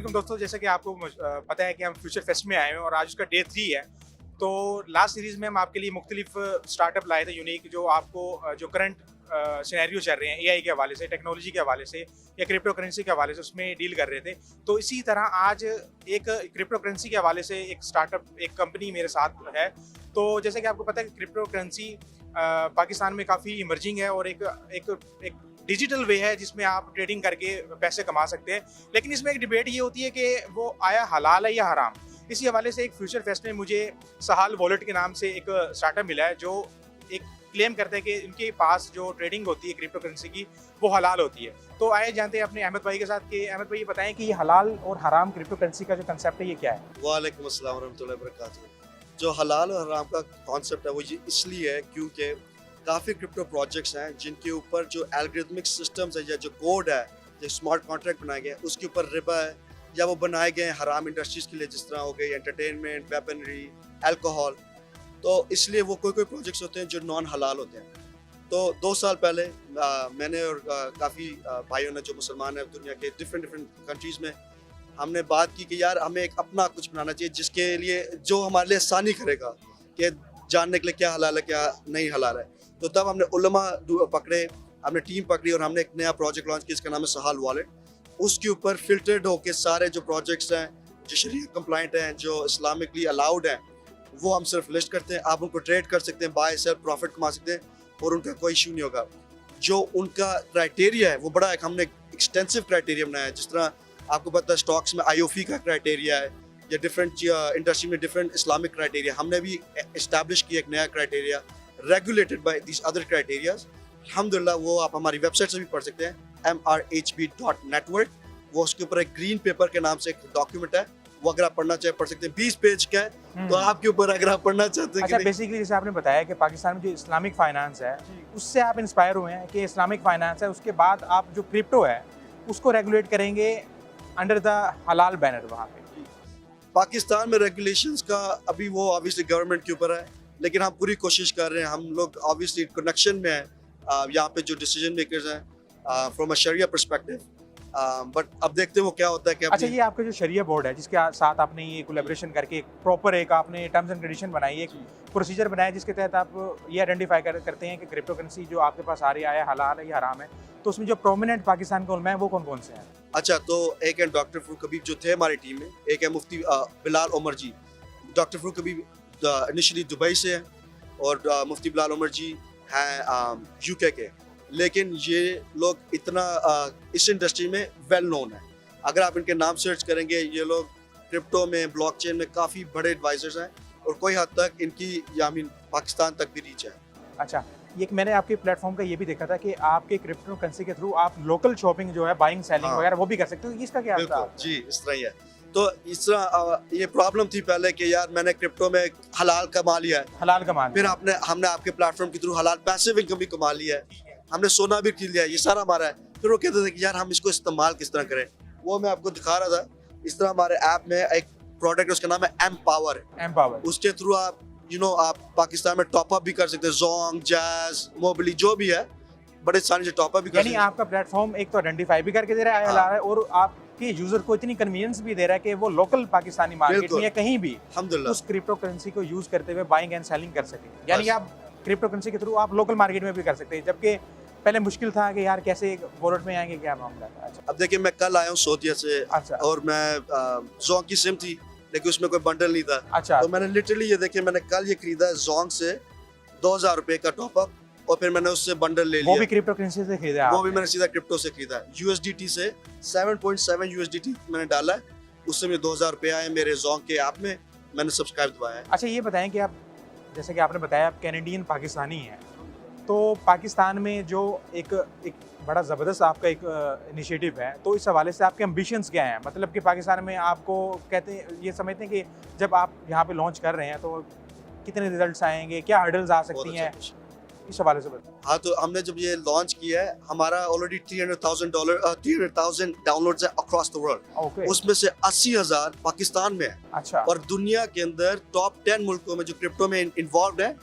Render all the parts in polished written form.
अस्सलाम दोस्तों, जैसा कि आपको पता है कि हम फ्यूचर फेस्ट में आए हैं और आज उसका डे 3 है। तो लास्ट सीरीज़ में हम आपके लिए मुख्तलिफ स्टार्टअप लाए थे यूनिक, जो आपको जो करंट सिनेरियो चल रहे हैं एआई के हवाले से, टेक्नोलॉजी के हवाले से या क्रिप्टो करेंसी के हवाले से, उसमें डील कर रहे थे। तो इसी तरह आज एक क्रिप्टो करेंसी के हवाले से एक स्टार्टअप, एक कंपनी मेरे साथ है। तो जैसे कि आपको पता है कि क्रिप्टो करेंसी पाकिस्तान में काफ़ी इमर्जिंग है और एक डिजिटल वे है जिसमें आप ट्रेडिंग करके पैसे कमा सकते हैं। लेकिन इसमें एक डिबेट ये होती है कि वो आया हलाल है या हराम। इसी हवाले से एक फ्यूचर फेस्ट में मुझे सहाल वॉलेट के नाम से एक स्टार्टअप मिला है, जो एक क्लेम करते हैं कि इनके पास जो ट्रेडिंग होती है क्रिप्टो करेंसी की वो हलाल होती है। तो आए जानते हैं अपने अहमद भाई के साथ कि अहमद भाई ये बताएं कि ये हलाल और हराम क्रिप्टो करेंसी का जो कंसेप्ट है ये क्या है। वालेकुम अस्सलाम रहमतुल्लाहि व बरकातुहू। जो हलाल और हराम का कॉन्सेप्ट है वो ये इसलिए है क्योंकि काफ़ी क्रिप्टो प्रोजेक्ट्स हैं जिनके ऊपर जो एल्गोरिथमिक सिस्टम्स है या जो कोड है, जो स्मार्ट कॉन्ट्रैक्ट बनाए गए हैं उसके ऊपर रिबा है, या वो बनाए गए हैं हराम इंडस्ट्रीज़ के लिए, जिस तरह हो गई एंटरटेनमेंट, वेपनरी, अल्कोहल। तो इसलिए वो कोई प्रोजेक्ट्स होते हैं जो नॉन हलाल होते हैं। तो 2 साल पहले मैंने और काफ़ी भाइयों ने जो मुसलमान हैं दुनिया के डिफरेंट कंट्रीज़ में, हमने बात की कि यार हमें एक अपना कुछ बनाना चाहिए जिसके लिए जो हमारे लिए आसानी करेगा कि जानने के लिए क्या हलाल है क्या नहीं हलाल है। तो तब हमने उलमा पकड़े, हमने टीम पकड़ी और हमने एक नया प्रोजेक्ट लॉन्च किया, इसका नाम है सहाल वॉलेट। उसके ऊपर फिल्टर्ड होके सारे जो प्रोजेक्ट्स हैं जो शरीयत कंप्लाइंट हैं, जो इस्लामिकली अलाउड हैं, वो हम सिर्फ लिस्ट करते हैं। आप उनको ट्रेड कर सकते हैं, बाय सेल प्रॉफिट कमा सकते हैं और उनका कोई इशू नहीं होगा। जो उनका क्राइटेरिया है वो बड़ा एक हमने एक्सटेंसिव क्राइटेरिया बनाया है। जिस तरह आपको पता है स्टॉक्स में आईओफी का क्राइटेरिया है या डिफरेंट इंडस्ट्री में डिफरेंट इस्लामिक क्राइटेरिया, हमने भी इस्टेब्लिश किया एक नया criteria regulated by this other criterias. अल्हम्दुलिल्लाह वो आप हमारी वेबसाइट से भी पढ़ सकते हैं, mrhb.network। वो उसके ऊपर एक ग्रीन पेपर के नाम से एक डॉक्यूमेंट है, वो अगर आप पढ़ना चाहे पढ़ सकते हैं। 20 पेज का है, तो आपके ऊपर अगर आप पढ़ना चाहते हैं। अच्छा, बेसिकली जैसे आपने बताया कि पाकिस्तान में जो इस्लामिक फाइनेंस है उससे आप इंस्पायर हुए हैं कि इस्लामिक फाइनेंस है, उसके बाद आप जो क्रिप्टो है उसको रेगुलेट करेंगे अंडर द हलाल बैनर। वहाँ पे पाकिस्तान में रेगुलेशंस का अभी वो ऑब्वियसली गवर्नमेंट के ऊपर है, लेकिन हम पूरी कोशिश कर रहे हैं। हम लोग ऑब्वियसली कनेक्शन में हैं यहाँ पे जो डिसीजन मेकर्स हैं from a Sharia perspective, but अब देखते हैं वो क्या होता है कि अच्छा, ये आपका जो शरिया बोर्ड है जिसके साथ आपने ये कोलैबोरेशन करके एक प्रॉपर एक आपने टर्म्स एंड कंडीशन बनाई, एक प्रोसीजर बनाया जिसके तहत आप ये आइडेंटिफाई करते हैं कि क्रिप्टो करेंसी जो आपके पास आ रही है हलाल है या हराम है। तो उसमें जो प्रोमिनेंट पाकिस्तान के उलमा है वो कौन कौन से हैं? अच्छा, तो एक है डॉक्टर फरूक हबीब जो थे हमारी टीम में, एक है मुफ्ती बिलाल उमर जी। डॉक्टर फरूक हबीब इनिशियली दुबई से हैं और मुफ्ती बिलाल उमर जी हैं यूके के, लेकिन ये लोग इतना इस इंडस्ट्री में वेल नोन है। अगर आप इनके नाम सर्च करेंगे, ये लोग क्रिप्टो में, ब्लॉकचेन में काफ़ी बड़े एडवाइजर्स हैं और कोई हद तक इनकी पाकिस्तान तक भी रीच है। अच्छा, ये मैंने आपके प्लेटफॉर्म का ये भी देखा था कि आपके क्रिप्टो करेंसी के थ्रू आप लोकल शॉपिंग जो है, बाइंग सेलिंग वगैरह वो भी कर सकते हो। इसका क्या बिल्कुल जी, इस तरह ही है। तो इस तरह ये प्रॉब्लम थी पहले कि यार मैंने क्रिप्टो में हलाल कमा लिया है, हलाल कमा फिर हमने आपके प्लेटफॉर्म के थ्रू हलाल पैसिव इनकम भी कमा लिया है, हमने सोना भी खरीद लिया है, ये सारा हमारा है। फिर वो कहते थे कि यार हम इसको इस्तेमाल किस तरह करें, वो मैं आपको दिखा रहा था। इस तरह हमारे ऐप में एक प्रोडक्ट उसका नाम है एमपावर। उसके थ्रू आप आप पाकिस्तान में टॉपअप भी कर सकते हैं, जोंग, जैज, मोबिली जो भी है, बड़े सारे जो टॉपअप भी कर सकते हैं। यानी आपका प्लेटफॉर्म एक तो आइडेंटिफाई भी करके दे रहा है हलाल है और आपके यूजर को इतनी कन्वीनियंस भी दे रहा है कि वो लोकल पाकिस्तानी मार्केट में या कहीं भी उस क्रिप्टो करेंसी को यूज करते हुए बाइंग एंड सेलिंग कर सके। यानी आप क्रिप्टो करेंसी के थ्रू आप लोकल मार्केट में भी कर सकते हैं, जबकि पहले मुश्किल था कि यार कैसे वॉलेट में आएंगे, क्या मामला है। अच्छा, अब देखिए मैं कल आया हूँ सऊदीया से। अच्छा। और मैं जोंग की सिम थी लेकिन उसमें कोई बंडल नहीं था। अच्छा। तो मैंने लिटरली ये देखिए मैंने कल ये खरीदा है जोंग से 2000 रुपए का टॉपअप, और फिर मैंने उससे बंडल ले लिया। वो भी क्रिप्टो करेंसी से खरीदा? वो भी मैंने सीधा क्रिप्टो से खरीदा है। USDT से 7.7 USDT मैंने डाला है, उससे मुझे 2000 रुपए आए मेरे जोंग के ऐप में, मैंने सब्सक्राइब दबाया है। अच्छा, ये बताएं कि आप जैसे कि आपने बताया आप कैनेडियन पाकिस्तानी हैं, तो पाकिस्तान में जो एक बड़ा ज़बरदस्त आपका एक इनिशिएटिव है, तो इस हवाले से आपके एम्बिशंस क्या हैं? मतलब कि पाकिस्तान में आपको कहते हैं, ये समझते हैं कि जब आप यहाँ पे लॉन्च कर रहे हैं तो कितने रिजल्ट्स आएंगे, क्या हर्डल्स आ सकती हैं, इस हवाले से बताएं। हाँ, तो हमने जब ये लॉन्च किया है, हमारा ऑलरेडी $300,000 डाउनलोड्स है अक्रॉस द वर्ल्ड। उसमें से 80,000 पाकिस्तान में है। अच्छा। और दुनिया के अंदर टॉप 10 मुल्कों में जो क्रिप्टो में इन्वॉल्व है,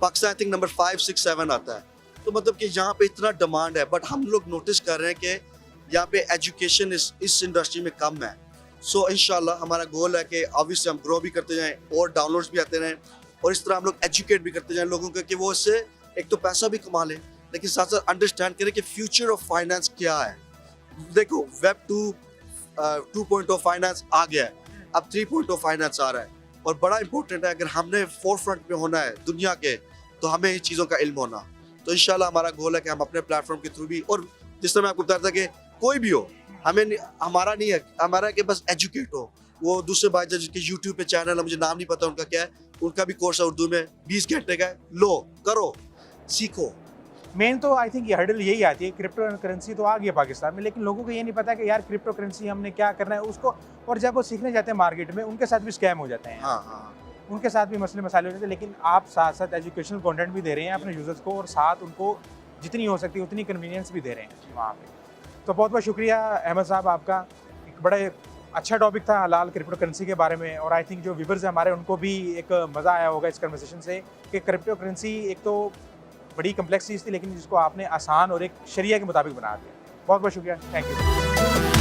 पाकिस्तान आई थिंक नंबर 5, 6, 7 आता है। तो मतलब कि यहाँ पे इतना डिमांड है, बट हम लोग नोटिस कर रहे हैं कि यहाँ पे एजुकेशन इस इंडस्ट्री में कम है। सो इंशाल्लाह हमारा गोल है कि ऑब्वियसली हम ग्रो भी करते जाएं और डाउनलोड्स भी आते रहें और इस तरह हम लोग एजुकेट भी करते जाएं लोगों को कि वो इससे एक तो पैसा भी कमा लें लेकिन साथ साथ अंडरस्टैंड करें कि फ्यूचर ऑफ फाइनेंस क्या है। देखो वेब 2.0 फाइनेंस आ गया है, अब 3.0 फाइनेंस आ रहा है और बड़ा इंपॉर्टेंट है अगर हमने फोरफ्रंट पे होना है दुनिया के तो हमें इन चीज़ों का इल्म होना। तो इंशाल्लाह हमारा गोल है कि हम अपने प्लेटफॉर्म के थ्रू भी, और जिस तरह मैं आपको बताया था कि कोई भी हो, हमारा नहीं है, हमारा है कि बस एजुकेट हो। वो दूसरे भाई जिनके यूट्यूब पे चैनल है, मुझे नाम नहीं पता उनका क्या है, उनका भी कोर्स है उर्दू में 20 घंटे का है, लो करो सीखो। मेन तो आई थिंक ये हर्डल यही आती है, क्रिप्टो करेंसी तो आ गई है पाकिस्तान में, लेकिन लोगों को ये नहीं पता कि यार क्रिप्टो करेंसी हमने क्या करना है उसको, और जब वो सीखने जाते हैं मार्केट में उनके साथ भी स्कैम हो जाते हैं। हाँ, उनके साथ भी मसले मसाले हो जाते हैं, लेकिन आप साथ साथ एजुकेशनल कंटेंट भी दे रहे हैं अपने यूजर्स को और साथ उनको जितनी हो सकती है उतनी कन्वीनियंस भी दे रहे हैं वहाँ पे। तो बहुत बहुत शुक्रिया अहमद साहब आपका, एक बड़ा अच्छा टॉपिक था हलाल क्रिप्टो करेंसी के बारे में, और आई थिंक जो व्यूअर्स हैं हमारे उनको भी एक मज़ा आया होगा इस कन्वर्सेशन से कि क्रिप्टो करेंसी एक तो बड़ी कम्प्लेक्स चीज़ थी लेकिन जिसको आपने आसान और एक शरिया के मुताबिक बना दिया। बहुत बहुत शुक्रिया, थैंक यू।